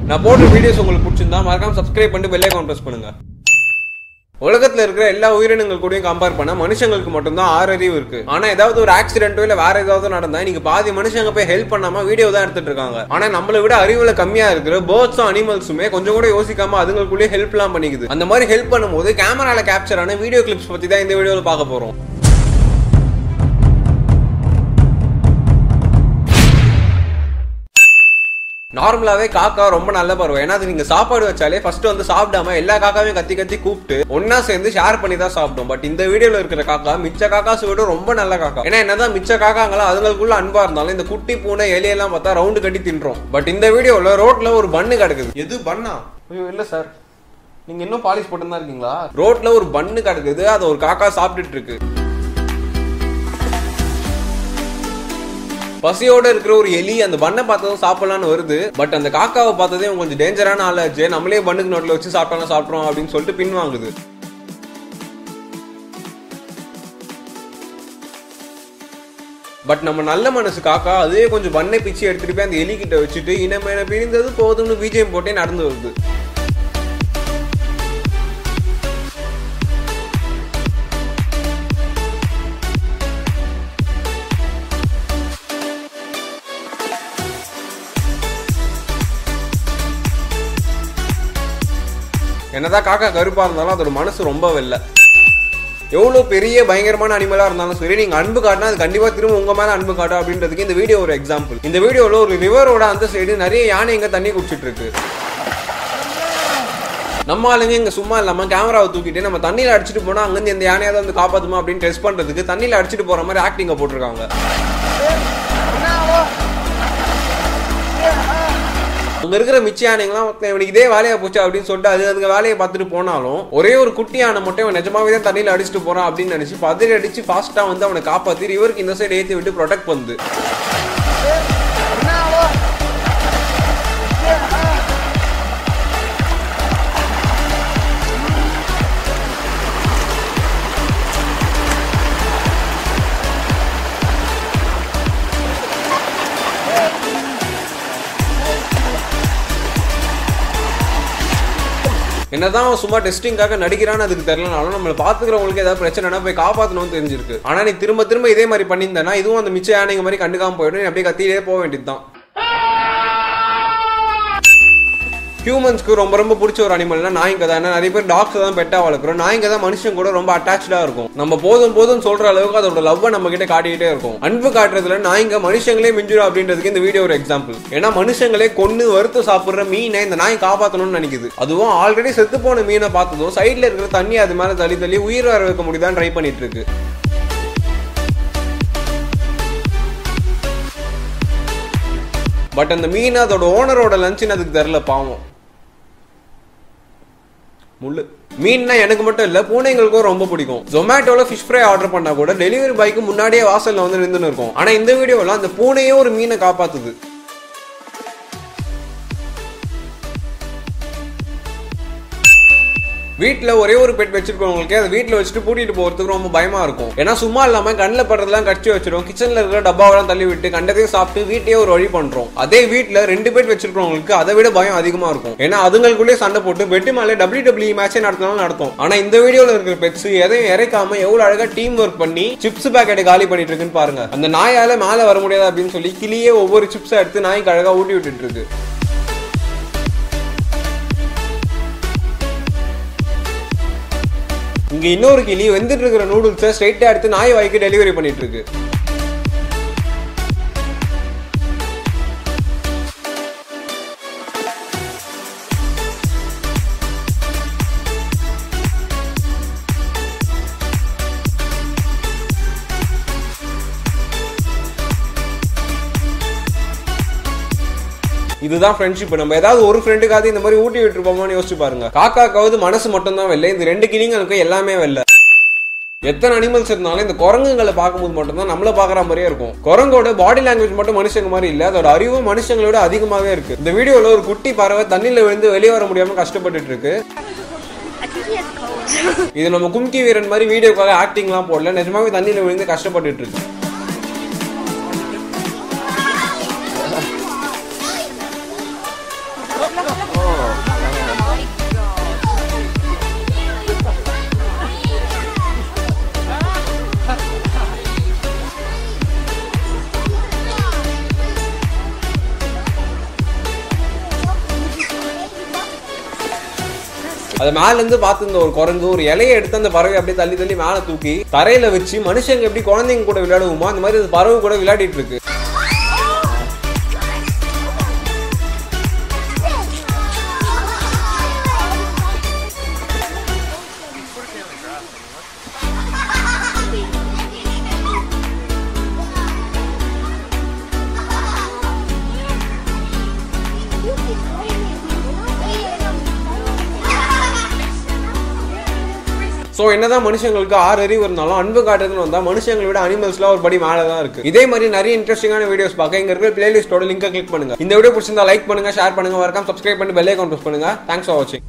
நான் போடுற வீடியோஸ் உங்களுக்கு பிடிச்சிருந்தா மறக்காம சப்ஸ்கிரைப் பண்ணிட்டு பெல் ஐகான் பிரஸ் பண்ணுங்க. உலகத்துல இருக்கிற எல்லா உயிரினங்கள் கூடயும் கம்பேர் பண்ணா மனுஷங்களுக்கு மட்டும்தான் 6 அறிவு இருக்கு. ஆனா ஏதாவது ஒரு ஆக்சிடென்ட்டோ இல்ல வேற ஏதாவது நடந்தா நீங்க பாதி மனுஷங்க போய் ஹெல்ப் பண்ணாம வீடியோ தான் எடுத்துட்டு இருக்காங்க. ஆனா நம்மளை விட அறிவுல கம்மியா இருக்கிற பேர்ட்ஸும் அனிமல்ஸுமே கொஞ்சம் கூட யோசிக்காம அதுங்களுக்குள்ளே ஹெல்ப் எல்லாம் பண்ணிக்குது. அந்த மாதிரி ஹெல்ப் பண்ணும்போது கேமரால கேப்சர் ஆன வீடியோ கிளிப்ஸ் பத்தி தான் இந்த வீடியோல பார்க்க போறோம். நார்மலாவே காக்கா ரொம்ப நல்ல பறவை. ஏன்னா அது நீங்க சாப்பாடு வச்சாலே ஃபர்ஸ்ட் வந்து சாப்பிடாம எல்லா காக்காவையும் கத்தி கத்தி கூப்பிட்டு ஒன்னா சேர்ந்து ஷேர் பண்ணி தான் சாப்பிடும். பட் இந்த வீடியோல இருக்கிற காக்கா மிச்ச காக்காஸ் விட ரொம்ப நல்ல காக்கா. ஏன்னா என்னதான் மிச்ச காக்காங்களா அதுங்களுக்குள்ள அன்பா இருந்தாலும் இந்த குட்டி பூனை எலியெல்லாம் பார்த்தா ரவுண்டு கட்டி தின்றோம். பட் இந்த வீடியோல ரோட்ல ஒரு பன்னு கிடக்குது. எது பன்னா? ஐயோ இல்ல சார், நீங்க இன்னும் பாலிஷ் போட்டு தான் இருக்கீங்களா? ரோட்ல ஒரு பன்னு கிடக்குது, அதை ஒரு காக்கா சாப்பிட்டுட்டு இருக்கு. பசியோட இருக்கிற ஒரு எலி அந்த பண்ணை பார்த்ததும் சாப்பிடலான்னு வருது. பட் அந்த காக்காவை பார்த்ததே கொஞ்சம் டேஞ்சரான ஆளாச்சு. நம்மளே பண்ணுக்கு நோட்டில் வச்சு சாப்பிட்டோம் அப்படின்னு சொல்லிட்டு பின்வாங்குது. பட் நம்ம நல்ல மனசு காக்கா அதே கொஞ்சம் பண்ணை பிச்சு எடுத்துட்டு போய் அந்த எலி கிட்ட வச்சுட்டு இனமேன பிரிந்தது போதும்னு பிஜிஎம் போட்டே நடந்து வருது. என்னதான் காக்கா கருப்பா இருந்தாலும் அதோட மனசு ரொம்ப வெள்ள. எவ்வளவு பெரிய பயங்கரமான அனிமலா இருந்தாலும் சரி, நீங்க அன்பு காட்டினா அது கண்டிப்பா திரும்ப உங்க மேல அன்பு காட்டும் அப்படின்றதுக்கு இந்த வீடியோ ஒரு எக்ஸாம்பிள். இந்த வீடியோல ஒரு ரிவரோட அந்த சைடு நிறைய யானை இங்க தண்ணி குடிச்சிட்டு இருக்கு. நம்ம ஆளுங்க இங்க சும்மா இல்லாம கேமராவை தூக்கிட்டு நம்ம தண்ணியில அடிச்சுட்டு போனா அங்கிருந்து இந்த யானையாவது வந்து காப்பாத்துமா அப்படின்னு டெஸ்ட் பண்றதுக்கு தண்ணியில அடிச்சுட்டு போற மாதிரி ஆக்டிங்க போட்டிருக்காங்க. அங்க இருக்கிற மிச்ச யானைங்களாம் இவனுக்கு இதே வேலையா போச்சு அப்படின்னு சொல்லிட்டு அதுங்க வேலையை பார்த்துட்டு போனாலும் ஒரே ஒரு குட்டி யானை மட்டும் இவன் நிஜமாவே தான் தண்ணியில அடிச்சுட்டு போறான் அப்படின்னு நினைச்சு பதறி அடிச்சு ஃபாஸ்டா வந்து அவனை காப்பாத்தி ரிவருக்கு இந்த சைடு ஏற்றி விட்டு ப்ரொடெக்ட் பண்ணுது. என்னதான் சும்மா டெஸ்டிங்காக நடிக்கிறான்னு அதுக்கு தெரியலனாலும் நம்மளை பாத்துக்கிறவங்களுக்கு ஏதாவது பிரச்சனைனா போய் காப்பாற்றணும்னு தெரிஞ்சிருக்கு. ஆனா நீ திரும்ப திரும்ப இதே மாதிரி பண்ணியிருந்தேன்னா இதுவும் அந்த மிச்ச யானைங்க மாதிரி கண்டுக்காம போயிடும். அப்படியே கத்திலே போக வேண்டியதுதான். ஹியூமன்ஸ்க்கு ரொம்ப ரொம்ப பிடிச்ச ஒரு அனிமல்னா நாய்ங்க தான். நிறைய பேர் டாக்ஸ் தான் பெட்டா வளர்க்குறோம். நாய்ங்க தான் மனுஷன் கூட ரொம்ப அட்டாச்சா இருக்கும். நம்ம போதும் போதும் சொல்ற அளவுக்கு அதோட லவ் நம்ம கிட்ட காட்டிக்கிட்டே இருக்கும். அன்பு காட்டுறதுல நாய்ங்க மனுஷங்களே மிஞ்சிடும் அப்படின்றதுக்கு இந்த வீடியோ ஒரு எக்ஸாம்பிள். ஏன்னா மனுஷங்களே கொன்னு வறுத்து சாப்பிடுற மீனை இந்த நாய் காப்பாற்றணும்னு நினைக்குது. அதுவும் ஆல்ரெடி செத்து போன மீனை பார்த்ததும் சைட்ல இருக்கிற தண்ணி அது மேல தள்ளி தள்ளி உயிர் வர வைக்க முடியுதான் ட்ரை பண்ணிட்டு இருக்கு. பட் அந்த மீன் அதோட ஓனரோட லஞ்சுன்னு அதுக்கு தெரியல பாவம். முள்ளு மீன்னா எனக்கு மட்டும் இல்ல பூனைங்களுக்கும் ரொம்ப பிடிக்கும். ஜொமேட்டோல ஃபிஷ் ஃப்ரை ஆர்டர் பண்ணா கூட டெலிவரி பாய்க்கு முன்னாடியே வாசல்ல வந்து நின்றுன்னு இருக்கும். ஆனா இந்த வீடியோல அந்த பூனையே ஒரு மீனை காப்பாத்துது. வீட்டுல ஒரே ஒரு பெட் வச்சிருக்கவங்களுக்கு அதை வீட்டுல வச்சுட்டு பூட்டிட்டு போறதுக்கு ரொம்ப பயமா இருக்கும். ஏன்னா சும்மா இல்லாம கண்ணில் படுறதெல்லாம் கடிச்சு வச்சிடும். கிச்சன்ல இருக்கிற டப்பாவெல்லாம் தள்ளி விட்டு கண்டதையும் சாப்பிட்டு வீட்டையே ஒரு வழி பண்றோம். அதே வீட்டுல 2 பெட் வச்சிருக்கவங்களுக்கு அதை விட பயம் அதிகமா இருக்கும். ஏன்னா அதுங்களுக்குள்ளே சண்டை போட்டு பெட்டு மேலே WWE மேட்சே நடத்தும். ஆனா இந்த வீடியோல இருக்கிற பெட்ஸ் எதையும் இறைக்காம எவ்வளவு அழகா டீம் ஒர்க் பண்ணி சிப்ஸ் பேக்கெட்டை காலி பண்ணிட்டு இருக்குன்னு பாருங்க. அந்த நாயால மேல வர முடியாது அப்படின்னு சொல்லி கிளியே ஒவ்வொரு சிப்ஸை எடுத்து நாய்க்கு அழகா ஊட்டி விட்டுட்டு இருக்கு. இங்க இன்னொரு கிளி வெந்துட்டு இருக்கிற நூடுல்ஸை ஸ்ட்ரைட்டா எடுத்து நாய் வாய்க்கு டெலிவரி பண்ணிட்டு இருக்கு. இதுதான் ஃப்ரெண்ட்ஷிப். நம்ம ஏதாவது ஒரு ஃப்ரெண்டுக்காவது இந்த மாதிரி ஊட்டி விட்டுருப்போமான்னு யோசிச்சு பாருங்க. காக்காக்காவது மனசு மட்டும் தான் வெள்ளை, இந்த 2 கிளிங்களுக்கு எல்லாமே வெள்ளை. எத்தனை அனிமல்ஸ் இருந்தாலும் இந்த குரங்குகளை பார்க்கும்போது மட்டும்தான் நம்மள பாக்குற மாதிரியே இருக்கும். குரங்கோட பாடி லாங்குவேஜ் மட்டும் மனுஷங்க மாதிரி இல்ல, அதோட அறிவும் மனுஷங்களோட அதிகமாவே இருக்கு. இந்த வீடியோல ஒரு குட்டி பறவை தண்ணியில விழுந்து வெளியே வர முடியாம கஷ்டப்பட்டுட்டு இருக்கு. இது நம்ம கும்கி வீரன் மாதிரி வீடியோக்காக ஆக்டிங்லாம் போடல, நிஜமாவே தண்ணியில விழுந்து கஷ்டப்பட்டுட்டு இருக்கு. அது மேல இருந்து பார்த்து ஒரு குரங்கு ஒரு இலையை எடுத்து அந்த பறவை அப்படியே தள்ளி தள்ளி மேல தூக்கி தரையில வச்சு மனுஷங்க எப்படி குழந்தைங்க கூட விளையாடுவோமோ அந்த மாதிரி பறவை கூட விளையாடிட்டு இருக்கு. ஸோ என்னதான் மனுஷங்களுக்கு 6 அறிவு இருந்தாலும் அன்பு காட்டுறதுன்னு வந்தால் மனுஷங்களை விட அனிமல்ஸ்லாம் ஒரு படி மேலே தான் இருக்கு. இதே மாதிரி நிறைய இன்ட்ரெஸ்டிங்கான வீடியோஸ் பார்க்க இங்க இருக்கிற பிளேலிஸ்டோட லிங்கை கிளிக் பண்ணுங்க. இந்த வீடியோ பிடிச்சிருந்தா லைக் பண்ணுங்க, ஷேர் பண்ணுங்க, மறக்காம சப்ஸ்கிரைப் பண்ணி பெல் ஐகான் பிரஸ் பண்ணுங்க. தேங்க்ஸ் ஃபார் வாட்சிங்.